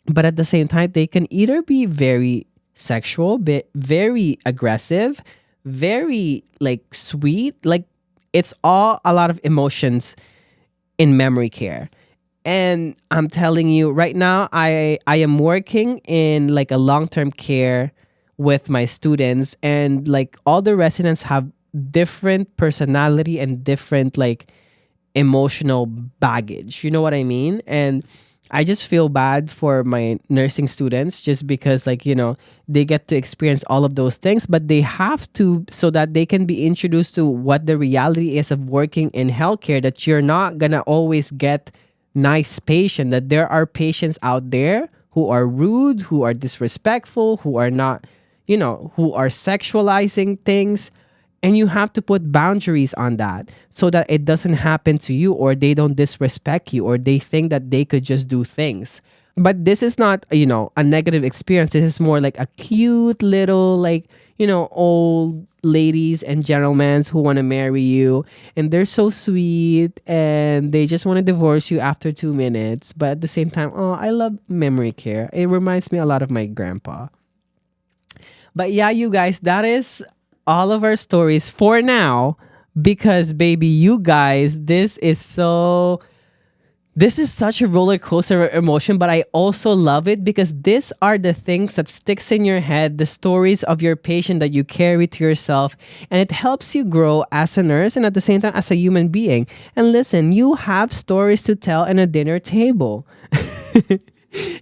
But at the same time, they can either be very sexual, very aggressive, very like sweet. Like it's all a lot of emotions in memory care. And I'm telling you right now, I am working in like a long-term care with my students, and like all the residents have different personality and different like emotional baggage. You know what I mean? And I just feel bad for my nursing students just because like, you know, they get to experience all of those things, but they have to so that they can be introduced to what the reality is of working in healthcare, that you're not going to always get nice patient, that there are patients out there who are rude, who are disrespectful, who are not, you know, who are sexualizing things. And you have to put boundaries on that so that it doesn't happen to you, or they don't disrespect you, or they think that they could just do things. But this is not, you know, a negative experience. This is more like a cute little, like, you know, old ladies and gentlemen who want to marry you. And they're so sweet and they just want to divorce you after 2 minutes. But at the same time, oh, I love memory care. It reminds me a lot of my grandpa. But yeah, you guys, that is all of our stories for now, because baby, you guys, this is such a roller coaster emotion, but I also love it because these are the things that sticks in your head, the stories of your patient that you carry to yourself, and it helps you grow as a nurse and at the same time as a human being. And listen, you have stories to tell in a dinner table.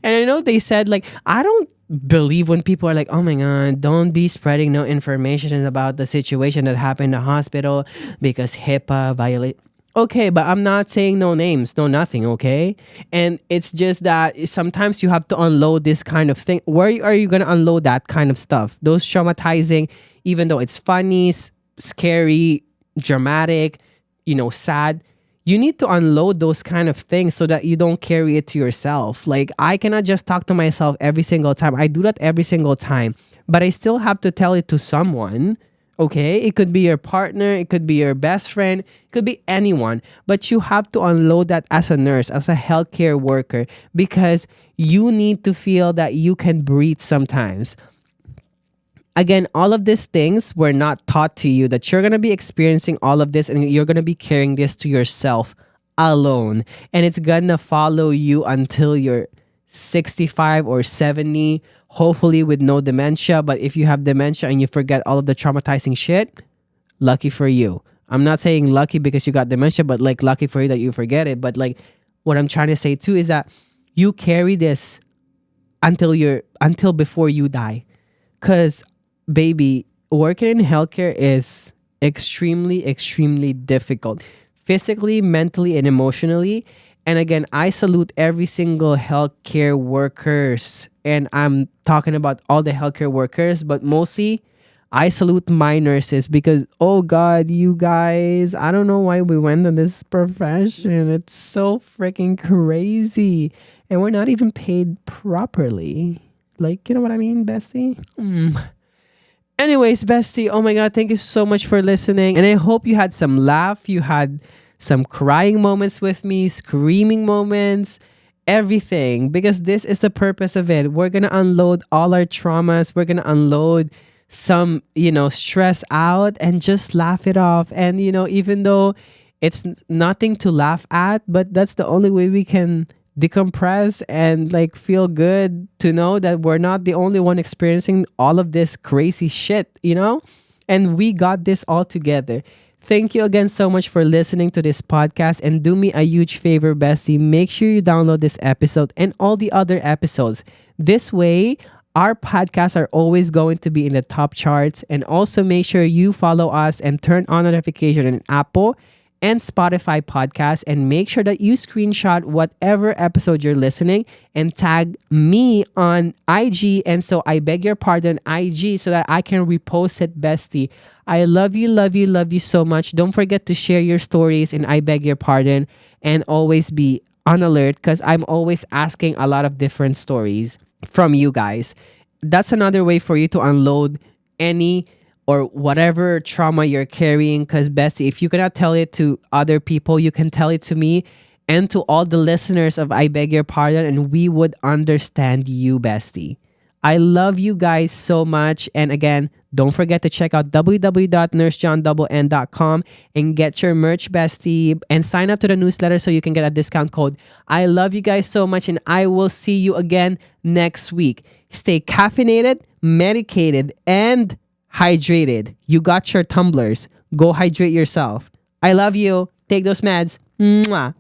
And I know they said, like, I don't believe when people are like, "Oh my god, don't be spreading no information about the situation that happened in the hospital because HIPAA violate." Okay, but I'm not saying no names, no nothing, okay? And it's just that sometimes you have to unload this kind of thing. Where are you going to unload that kind of stuff? Those traumatizing, even though it's funny, scary, dramatic, you know, sad, you need to unload those kind of things so that you don't carry it to yourself. Like, I cannot just talk to myself every single time. I do that every single time, but I still have to tell it to someone. Okay, it could be your partner, it could be your best friend, it could be anyone, but you have to unload that as a nurse, as a healthcare worker, because you need to feel that you can breathe sometimes. Again, all of these things were not taught to you, that you're going to be experiencing all of this and you're going to be carrying this to yourself alone. And it's going to follow you until you're 65 or 70, hopefully with no dementia. But if you have dementia and you forget all of the traumatizing shit, lucky for you. I'm not saying lucky because you got dementia, but like lucky for you that you forget it. But like what I'm trying to say too is that you carry this until before you die. Cause baby, working in healthcare is extremely difficult, physically, mentally, and emotionally. And again, I salute every single healthcare workers, and I'm talking about all the healthcare workers, but mostly I salute my nurses because oh god, you guys, I don't know why we went in this profession. It's so freaking crazy. And we're not even paid properly. Like, you know what I mean, Bessie? Anyways, Bestie, oh my God, thank you so much for listening. And I hope you had some laugh. You had some crying moments with me, screaming moments, everything. Because this is the purpose of it. We're going to unload all our traumas. We're going to unload some, stress out and just laugh it off. And, even though it's nothing to laugh at, but that's the only way we can decompress and like feel good to know that we're not the only one experiencing all of this crazy shit. And we got this all together. Thank you again so much for listening to this podcast, and do me a huge favor, Bestie, make sure you download this episode and all the other episodes. This way our podcasts are always going to be in the top charts. And also make sure you follow us and turn on notification in Apple and Spotify podcasts, and make sure that you screenshot whatever episode you're listening and tag me on IG. And so I beg your pardon, IG, so that I can repost it, Bestie. I love you so much. Don't forget to share your stories and I beg your pardon, and always be on alert because I'm always asking a lot of different stories from you guys. That's another way for you to unload any or whatever trauma you're carrying. Because Bessie, if you cannot tell it to other people, you can tell it to me and to all the listeners of I Beg Your Pardon, and we would understand you, Bestie. I love you guys so much. And again, don't forget to check out www.nursejohn.com and get your merch, Bestie, and sign up to the newsletter so you can get a discount code. I love you guys so much, and I will see you again next week. Stay caffeinated, medicated, and hydrated. You got your tumblers. Go hydrate yourself. I love you. Take those meds. Mwah.